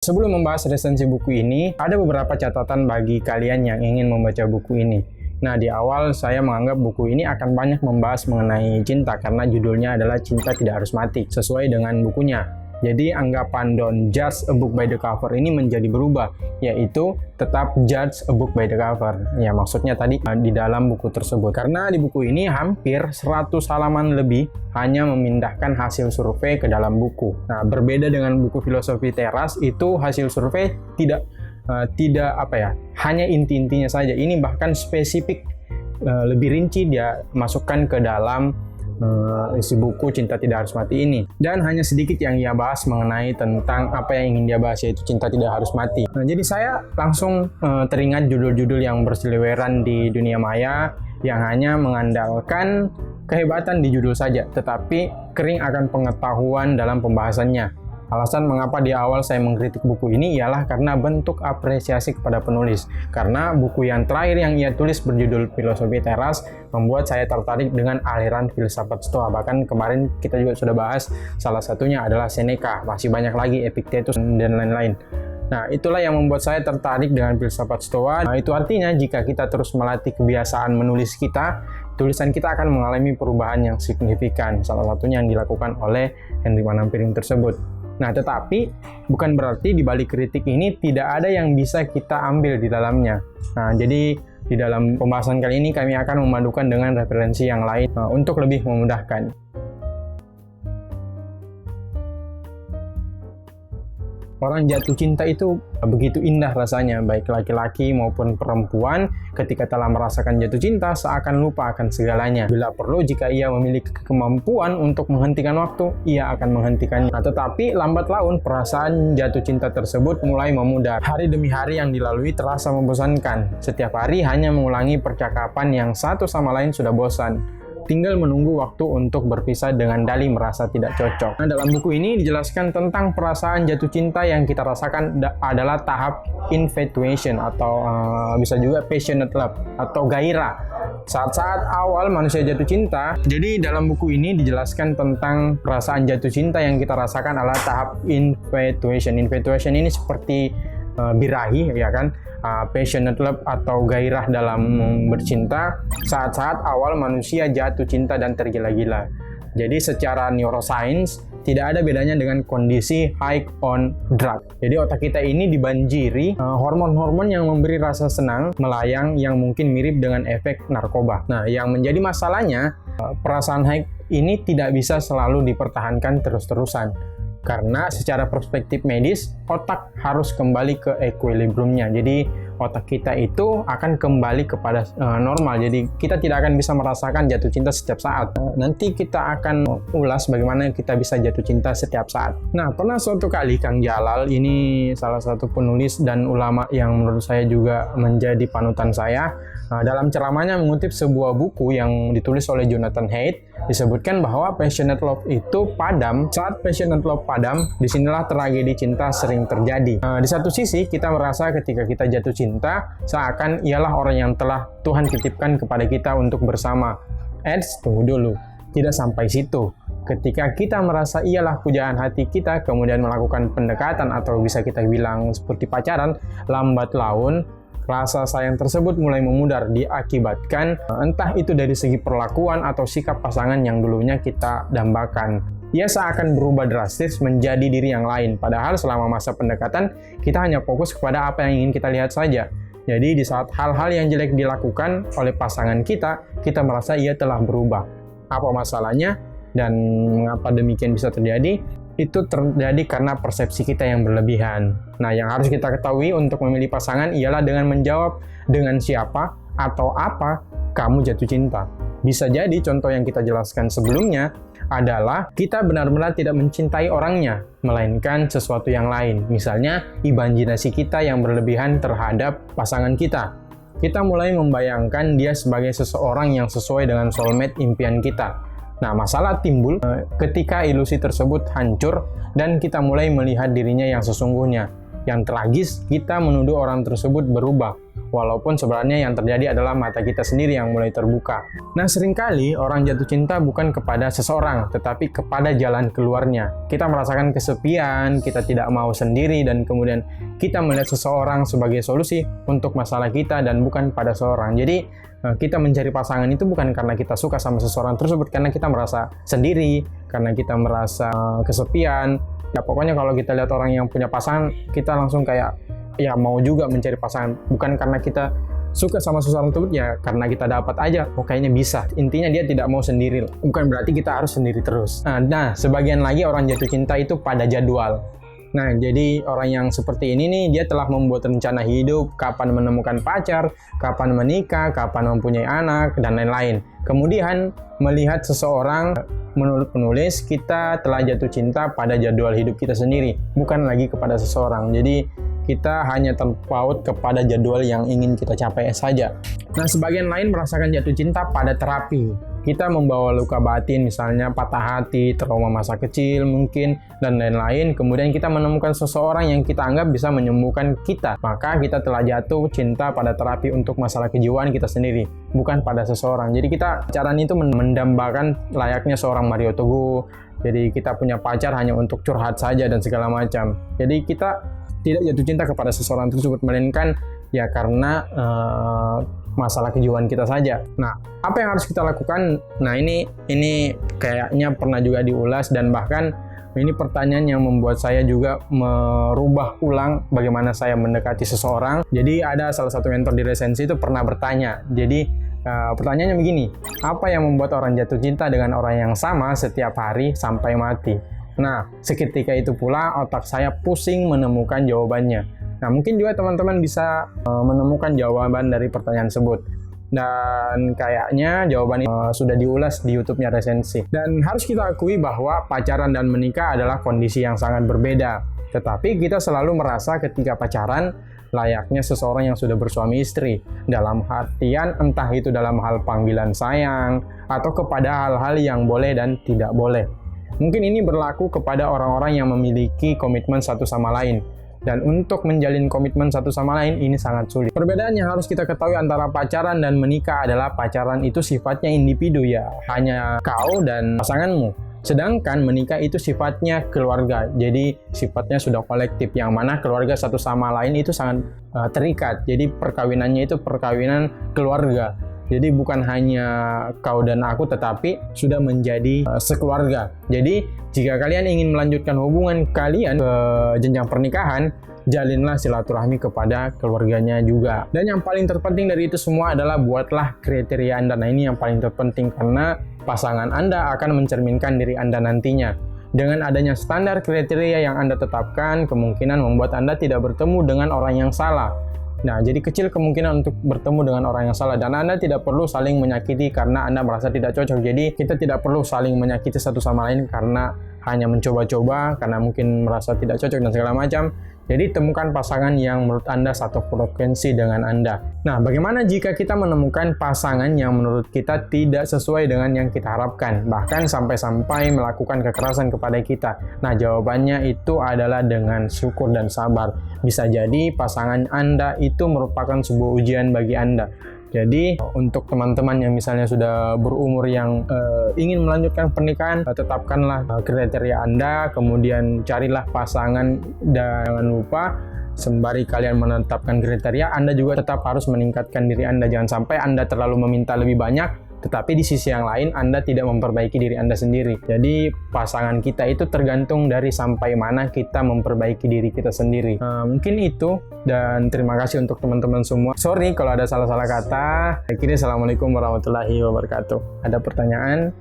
Sebelum membahas resensi buku ini, ada beberapa catatan bagi kalian yang ingin membaca buku ini. Nah, di awal saya menganggap buku ini akan banyak membahas mengenai cinta karena judulnya adalah Cinta Tidak Harus Mati, sesuai dengan bukunya. Jadi, anggapan don't judge a book by the cover ini menjadi berubah, yaitu tetap judge a book by the cover. Ya, maksudnya tadi di dalam buku tersebut. Karena di buku ini hampir 100 halaman lebih hanya memindahkan hasil survei ke dalam buku. Nah, berbeda dengan buku Filosofi Teras, itu hasil survei tidak hanya inti-intinya saja. Ini bahkan spesifik, lebih rinci dia masukkan ke dalam isi buku Cinta Tidak Harus Mati ini. Dan hanya sedikit yang ia bahas mengenai tentang apa yang ingin dia bahas, yaitu cinta tidak harus mati. Nah, jadi saya langsung teringat judul-judul yang berseliweran di dunia maya yang hanya mengandalkan kehebatan di judul saja, tetapi kering akan pengetahuan dalam pembahasannya. Alasan mengapa di awal saya mengkritik buku ini ialah karena bentuk apresiasi kepada penulis. Karena buku yang terakhir yang ia tulis berjudul Filosofi Teras membuat saya tertarik dengan aliran filsafat Stoa. Bahkan kemarin kita juga sudah bahas, salah satunya adalah Seneca, masih banyak lagi Epictetus dan lain-lain. Nah, itulah yang membuat saya tertarik dengan filsafat Stoa. Nah, itu artinya jika kita terus melatih kebiasaan menulis kita, tulisan kita akan mengalami perubahan yang signifikan. Salah satunya yang dilakukan oleh Henry Manampiring tersebut. Nah, tetapi bukan berarti di balik kritik ini tidak ada yang bisa kita ambil di dalamnya. Nah, jadi di dalam pembahasan kali ini kami akan memadukan dengan referensi yang lain untuk lebih memudahkan. Orang jatuh cinta itu begitu indah rasanya, baik laki-laki maupun perempuan ketika telah merasakan jatuh cinta seakan lupa akan segalanya. Bila perlu, jika ia memiliki kemampuan untuk menghentikan waktu, ia akan menghentikannya. Nah, tetapi lambat laun perasaan jatuh cinta tersebut mulai memudar. Hari demi hari yang dilalui terasa membosankan. Setiap hari hanya mengulangi percakapan yang satu sama lain sudah bosan. Tinggal menunggu waktu untuk berpisah dengan dalih merasa tidak cocok. Nah, dalam buku ini dijelaskan tentang perasaan jatuh cinta yang kita rasakan adalah tahap infatuation atau bisa juga passionate love atau gairah. Saat-saat awal manusia jatuh cinta, jadi dalam buku ini dijelaskan tentang perasaan jatuh cinta yang kita rasakan adalah tahap infatuation. Infatuation ini seperti birahi, ya kan? Passionate love atau gairah dalam bercinta saat-saat awal manusia jatuh cinta dan tergila-gila. Jadi secara neuroscience tidak ada bedanya dengan kondisi high on drug. Jadi otak kita ini dibanjiri hormon-hormon yang memberi rasa senang melayang yang mungkin mirip dengan efek narkoba. Nah, yang menjadi masalahnya perasaan high ini tidak bisa selalu dipertahankan terus-terusan. Karena secara perspektif medis, otak harus kembali ke equilibriumnya. Jadi otak kita itu akan kembali kepada normal. Jadi kita tidak akan bisa merasakan jatuh cinta setiap saat. Nanti kita akan ulas bagaimana kita bisa jatuh cinta setiap saat. Nah, pernah suatu kali Kang Jalal, ini salah satu penulis dan ulama yang menurut saya juga menjadi panutan saya, dalam ceramahnya mengutip sebuah buku yang ditulis oleh Jonathan Haidt, disebutkan bahwa passionate love itu padam. Saat passionate love padam, disinilah tragedi cinta sering terjadi. Di satu sisi, kita merasa ketika kita jatuh cinta, seakan ialah orang yang telah Tuhan titipkan kepada kita untuk bersama. Tunggu dulu. Tidak sampai situ. Ketika kita merasa ialah pujaan hati kita, kemudian melakukan pendekatan atau bisa kita bilang seperti pacaran, lambat laun, rasa sayang tersebut mulai memudar diakibatkan entah itu dari segi perlakuan atau sikap pasangan yang dulunya kita dambakan. Ia seakan berubah drastis menjadi diri yang lain, padahal selama masa pendekatan kita hanya fokus kepada apa yang ingin kita lihat saja. Jadi di saat hal-hal yang jelek dilakukan oleh pasangan kita, kita merasa ia telah berubah. Apa masalahnya dan mengapa demikian bisa terjadi? Itu terjadi karena persepsi kita yang berlebihan. Nah, yang harus kita ketahui untuk memilih pasangan ialah dengan menjawab dengan siapa atau apa kamu jatuh cinta. Bisa jadi contoh yang kita jelaskan sebelumnya adalah kita benar-benar tidak mencintai orangnya, melainkan sesuatu yang lain. Misalnya, imajinasi kita yang berlebihan terhadap pasangan kita. Kita mulai membayangkan dia sebagai seseorang yang sesuai dengan soulmate impian kita. Nah, masalah timbul ketika ilusi tersebut hancur dan kita mulai melihat dirinya yang sesungguhnya. Yang tragis, kita menuduh orang tersebut berubah, walaupun sebenarnya yang terjadi adalah mata kita sendiri yang mulai terbuka. Nah, seringkali orang jatuh cinta bukan kepada seseorang, tetapi kepada jalan keluarnya. Kita merasakan kesepian, kita tidak mau sendiri, dan kemudian kita melihat seseorang sebagai solusi untuk masalah kita dan bukan pada seseorang. Jadi, kita mencari pasangan itu bukan karena kita suka sama seseorang tersebut, karena kita merasa sendiri, karena kita merasa kesepian. Ya pokoknya kalau kita lihat orang yang punya pasangan, kita langsung kayak ya mau juga mencari pasangan. Bukan karena kita suka sama seseorang tersebut, ya karena kita dapat aja, oh kayaknya bisa. Intinya dia tidak mau sendiri. Bukan berarti kita harus sendiri terus. Nah, sebagian lagi orang jatuh cinta itu pada jadwal. Nah, jadi orang yang seperti ini nih, dia telah membuat rencana hidup, kapan menemukan pacar, kapan menikah, kapan mempunyai anak, dan lain-lain. Kemudian melihat seseorang, menurut penulis, kita telah jatuh cinta pada jadwal hidup kita sendiri, bukan lagi kepada seseorang. Jadi kita hanya terpaut kepada jadwal yang ingin kita capai saja. Nah, sebagian lain merasakan jatuh cinta pada terapi. Kita membawa luka batin, misalnya patah hati, trauma masa kecil mungkin, dan lain-lain. Kemudian kita menemukan seseorang yang kita anggap bisa menyembuhkan kita. Maka kita telah jatuh cinta pada terapi untuk masalah kejiwaan kita sendiri, bukan pada seseorang. Jadi kita pacaran itu mendambakan layaknya seorang Mario Teguh. Jadi kita punya pacar hanya untuk curhat saja dan segala macam. Jadi kita tidak jatuh cinta kepada seseorang tersebut, melainkan ya karena masalah kejiwaan kita saja. Nah, apa yang harus kita lakukan? Nah, ini kayaknya pernah juga diulas, dan bahkan ini pertanyaan yang membuat saya juga merubah ulang bagaimana saya mendekati seseorang. Jadi ada salah satu mentor di resensi itu pernah bertanya. Jadi pertanyaannya begini, apa yang membuat orang jatuh cinta dengan orang yang sama setiap hari sampai mati? Nah, seketika itu pula otak saya pusing menemukan jawabannya. Nah, mungkin juga teman-teman bisa menemukan jawaban dari pertanyaan tersebut. Dan kayaknya jawaban ini sudah diulas di YouTube-nya resensi. Dan harus kita akui bahwa pacaran dan menikah adalah kondisi yang sangat berbeda. Tetapi kita selalu merasa ketika pacaran layaknya seseorang yang sudah bersuami istri. Dalam artian entah itu dalam hal panggilan sayang atau kepada hal-hal yang boleh dan tidak boleh. Mungkin ini berlaku kepada orang-orang yang memiliki komitmen satu sama lain. Dan untuk menjalin komitmen satu sama lain ini sangat sulit. Perbedaan yang harus kita ketahui antara pacaran dan menikah adalah pacaran itu sifatnya individu, ya hanya kau dan pasanganmu. Sedangkan menikah itu sifatnya keluarga, jadi sifatnya sudah kolektif, yang mana keluarga satu sama lain itu sangat terikat. Jadi perkawinannya itu perkawinan keluarga. Jadi bukan hanya kau dan aku, tetapi sudah menjadi sekeluarga. Jadi jika kalian ingin melanjutkan hubungan kalian ke jenjang pernikahan, jalinlah silaturahmi kepada keluarganya juga. Dan yang paling terpenting dari itu semua adalah buatlah kriteria Anda. Nah, ini yang paling terpenting karena pasangan Anda akan mencerminkan diri Anda nantinya. Dengan adanya standar kriteria yang Anda tetapkan, kemungkinan membuat Anda tidak bertemu dengan orang yang salah. Nah, jadi kecil kemungkinan untuk bertemu dengan orang yang salah, dan Anda tidak perlu saling menyakiti karena Anda merasa tidak cocok. Jadi kita tidak perlu saling menyakiti satu sama lain karena hanya mencoba-coba, karena mungkin merasa tidak cocok dan segala macam. Jadi temukan pasangan yang menurut Anda satu frekuensi dengan Anda. Nah, bagaimana jika kita menemukan pasangan yang menurut kita tidak sesuai dengan yang kita harapkan, bahkan sampai-sampai melakukan kekerasan kepada kita? Nah, jawabannya itu adalah dengan syukur dan sabar. Bisa jadi pasangan Anda itu merupakan sebuah ujian bagi Anda. Jadi untuk teman-teman yang misalnya sudah berumur yang ingin melanjutkan pernikahan, tetapkanlah kriteria Anda, kemudian carilah pasangan, dan jangan lupa sembari kalian menetapkan kriteria, Anda juga tetap harus meningkatkan diri Anda. Jangan sampai Anda terlalu meminta lebih banyak, tetapi di sisi yang lain Anda tidak memperbaiki diri Anda sendiri. Jadi pasangan kita itu tergantung dari sampai mana kita memperbaiki diri kita sendiri. Mungkin itu, dan terima kasih untuk teman-teman semua. Sorry kalau ada salah-salah kata. Akhirnya, assalamualaikum warahmatullahi wabarakatuh. Ada pertanyaan?